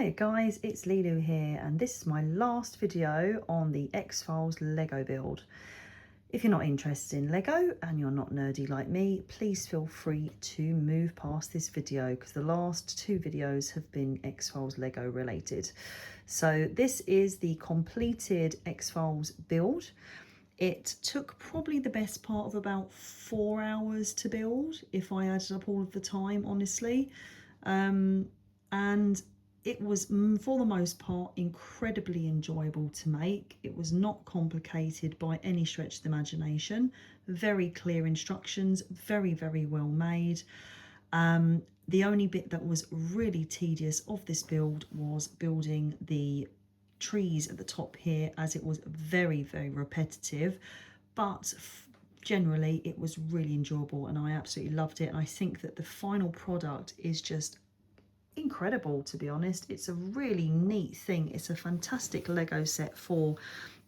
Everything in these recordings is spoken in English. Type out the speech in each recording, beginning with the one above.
Hi guys, it's Lulu here, and this is my last video on the X-Files Lego build. If you're not interested in Lego and you're not nerdy like me, please feel free to move past this video because the last two videos have been X-Files Lego related. So this is the completed X-Files build. It took probably the best part of about 4 hours to build, if I added up all of the time, honestly. And it was, for the most part, incredibly enjoyable to make. It was not complicated by any stretch of the imagination. Very clear instructions, very, very well made. The only bit that was really tedious of this build was building the trees at the top here, as it was very, very repetitive, but generally it was really enjoyable and I absolutely loved it. And I think that the final product is just incredible, to be honest. It's a really neat thing. It's a fantastic Lego set for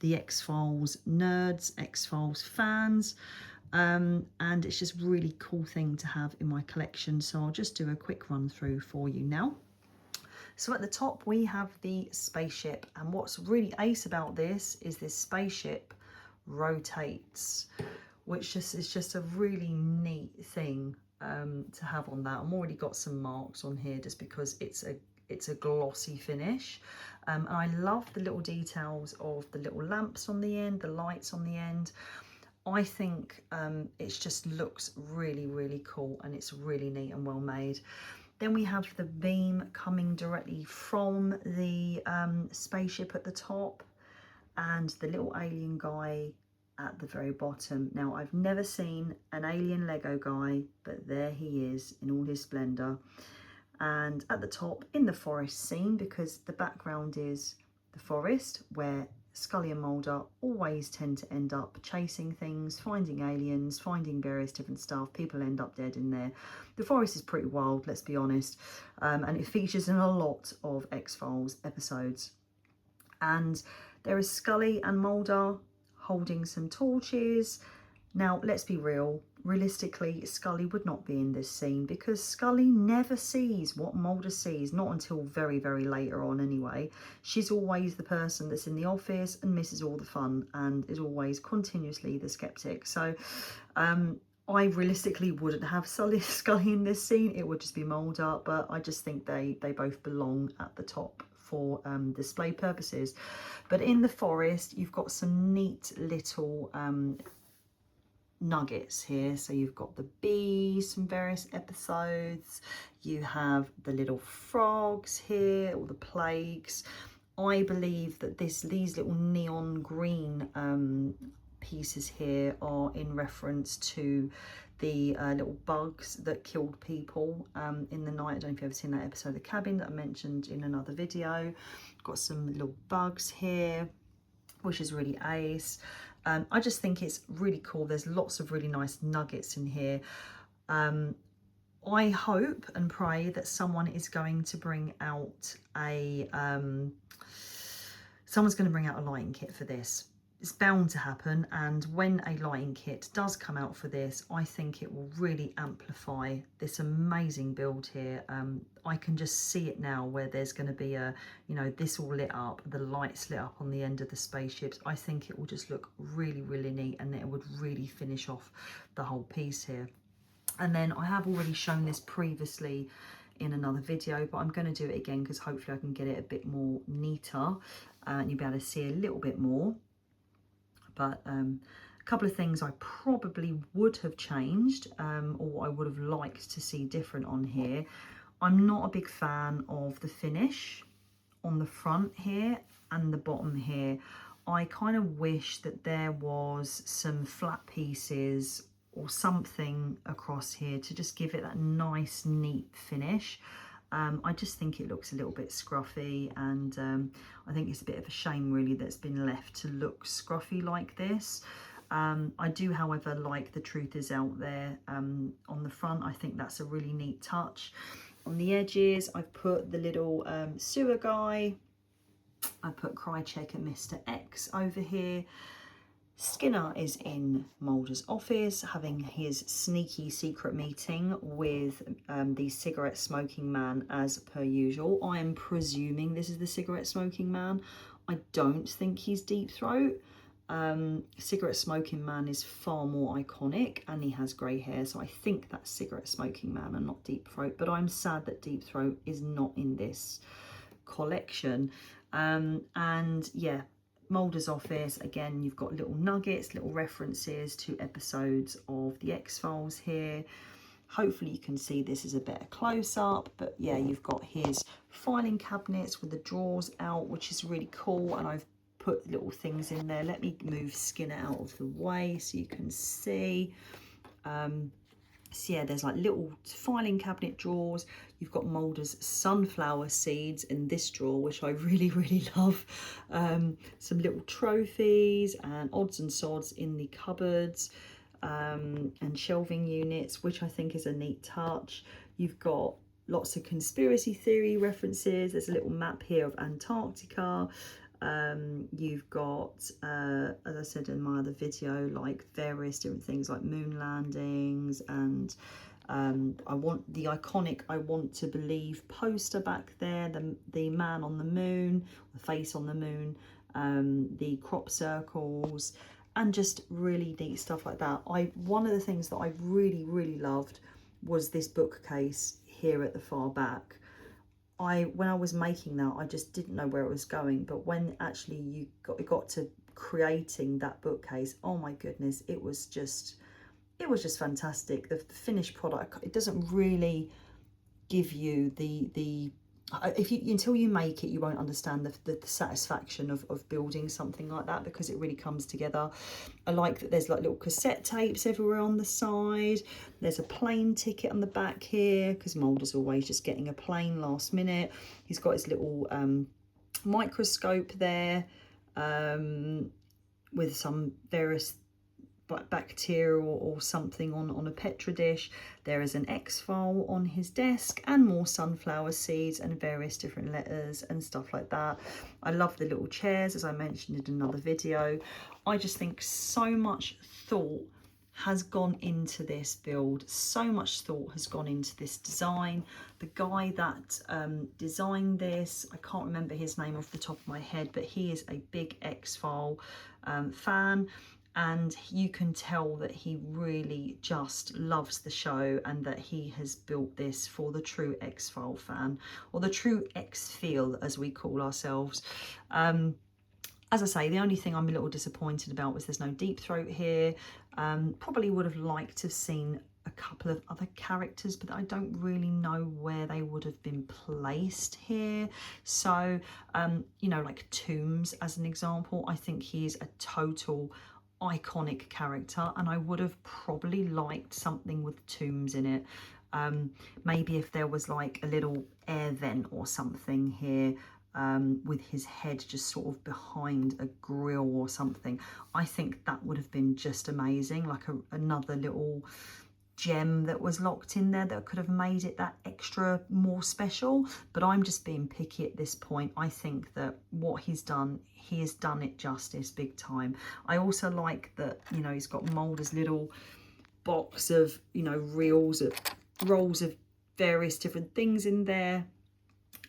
the X-Files nerds, X-Files fans, and it's just really cool thing to have in my collection. So I'll just do a quick run through for you now. So at the top we have the spaceship, and what's really ace about this is this spaceship rotates, which is just a really neat thing to have on that. I've already got some marks on here just because it's a glossy finish. And I love the little details of the little lamps on the end, the lights on the end. I think it just looks really, really cool, and it's really neat and well made. Then we have the beam coming directly from the spaceship at the top, and the little alien guy at the very bottom. Now, I've never seen an alien Lego guy, but there he is in all his splendor. And at the top, in the forest scene, because the background is the forest where Scully and Mulder always tend to end up chasing things, finding aliens, finding various different stuff. People end up dead in there. The forest is pretty wild, let's be honest, and it features in a lot of X-Files episodes. And there is Scully and Mulder holding some torches. Now, let's be real. Realistically, Scully would not be in this scene because Scully never sees what Mulder sees, not until very, very later on anyway. She's always the person that's in the office and misses all the fun and is always continuously the skeptic. So I realistically wouldn't have Scully in this scene. It would just be Mulder, but I just think they both belong at the top for display purposes. But in the forest, you've got some neat little nuggets here. So you've got the bees from various episodes, you have the little frogs here, or the plagues. I believe that these little neon green pieces here are in reference to the little bugs that killed people in the night. I don't know if you've ever seen that episode of The Cabin that I mentioned in another video. Got some little bugs here, which is really ace. I just think it's really cool. There's lots of really nice nuggets in here. I hope and pray that someone is going to bring out a lighting kit for this. It's bound to happen, and when a lighting kit does come out for this, I think it will really amplify this amazing build here. I can just see it now, where there's going to be this all lit up, the lights lit up on the end of the spaceships. I think it will just look really, really neat, and it would really finish off the whole piece here. And then I have already shown this previously in another video, but I'm going to do it again because hopefully I can get it a bit more neater and you'll be able to see a little bit more. But a couple of things I probably would have changed, or I would have liked to see different on here. I'm not a big fan of the finish on the front here and the bottom here. I kind of wish that there was some flat pieces or something across here to just give it that nice, neat finish. I just think it looks a little bit scruffy, and I think it's a bit of a shame really that's been left to look scruffy like this. I do, however, like the Truth Is Out there on the front. I think that's a really neat touch. On the edges, I've put the little sewer guy. I put Krychek and Mr. X over here. Skinner is in Mulder's office having his sneaky secret meeting with the cigarette smoking man as per usual. I am presuming this is the cigarette smoking man. I don't think he's Deep Throat. Cigarette smoking man is far more iconic and he has grey hair, so I think that's cigarette smoking man and not Deep Throat, but I'm sad that Deep Throat is not in this collection. And yeah, Mulder's office, again, you've got little nuggets, little references to episodes of the X-Files here. Hopefully you can see this is a better close-up, but yeah, you've got his filing cabinets with the drawers out, which is really cool, and I've put little things in there. Let me move Skinner out of the way so you can see. So yeah, there's like little filing cabinet drawers. You've got Mulder's sunflower seeds in this drawer, which I really, really love. Some little trophies and odds and sods in the cupboards, and shelving units, which I think is a neat touch. You've got lots of conspiracy theory references. There's a little map here of Antarctica. You've got, as I said in my other video, like various different things like moon landings, and I want the iconic "I Want to Believe" poster back there, the man on the moon, the face on the moon, the crop circles, and just really neat stuff like that. One of the things that I really, really loved was this bookcase here at the far back. When I was making that, I just didn't know where it was going, but when actually you got to creating that bookcase, oh my goodness, it was just fantastic. The finished product, it doesn't really give you the until you make it, you won't understand the satisfaction of building something like that, because it really comes together. I like that there's like little cassette tapes everywhere on the side. There's a plane ticket on the back here, because Mulder's always just getting a plane last minute. He's got his little microscope there, with some various bacteria or something on a petri dish. There is an X-file on his desk and more sunflower seeds and various different letters and stuff like that. I love the little chairs, as I mentioned in another video. I just think so much thought has gone into this build, so much thought has gone into this design. The guy that designed this, I can't remember his name off the top of my head, but he is a big X-File fan. And you can tell that he really just loves the show, and that he has built this for the true X-File fan, or the true X-Feel as we call ourselves. As I say, the only thing I'm a little disappointed about was there's no Deep Throat here. Probably would have liked to have seen a couple of other characters, but I don't really know where they would have been placed here. So, you know, like Toombs as an example, I think he is a total iconic character, and I would have probably liked something with Toombs in it. Maybe if there was like a little air vent or something here, with his head just sort of behind a grill or something. I think that would have been just amazing, like another little gem that was locked in there that could have made it that extra more special. But I'm just being picky at this point. I think that what he's done, he has done it justice big time. I also like that, you know, he's got Mulder's little box of, you know, rolls of various different things in there.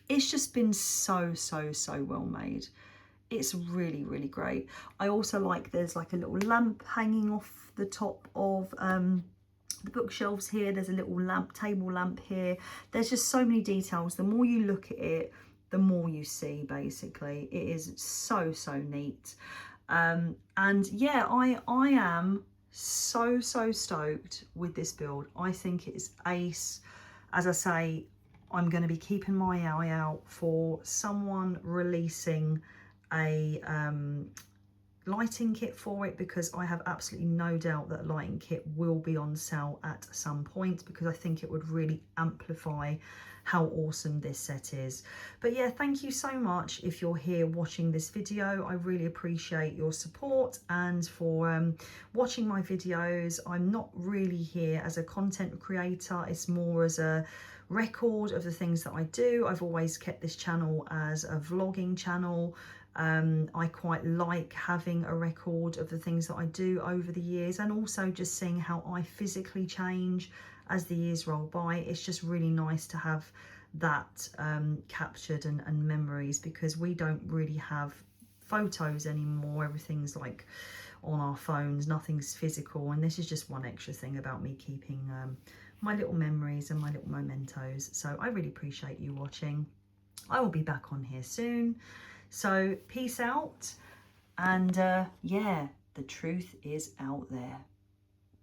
It's just been so well made. It's really, really great. I also like there's like a little lamp hanging off the top of the bookshelves here. There's a little lamp, table lamp here. There's just so many details. The more you look at it, the more you see, basically. It is so neat. And yeah, I am so stoked with this build. I think it's ace. As I say, I'm going to be keeping my eye out for someone releasing a lighting kit for it, because I have absolutely no doubt that a lighting kit will be on sale at some point, because I think it would really amplify how awesome this set is. But yeah, thank you so much if you're here watching this video. I really appreciate your support and for watching my videos. I'm not really here as a content creator, it's more as a record of the things that I do. I've always kept this channel as a vlogging channel. I quite like having a record of the things that I do over the years, and also just seeing how I physically change as the years roll by. It's just really nice to have that captured and memories, because we don't really have photos anymore. Everything's like on our phones, nothing's physical, and this is just one extra thing about me keeping my little memories and my little mementos. So I really appreciate you watching. I will be back on here soon. So peace out, and yeah, the truth is out there.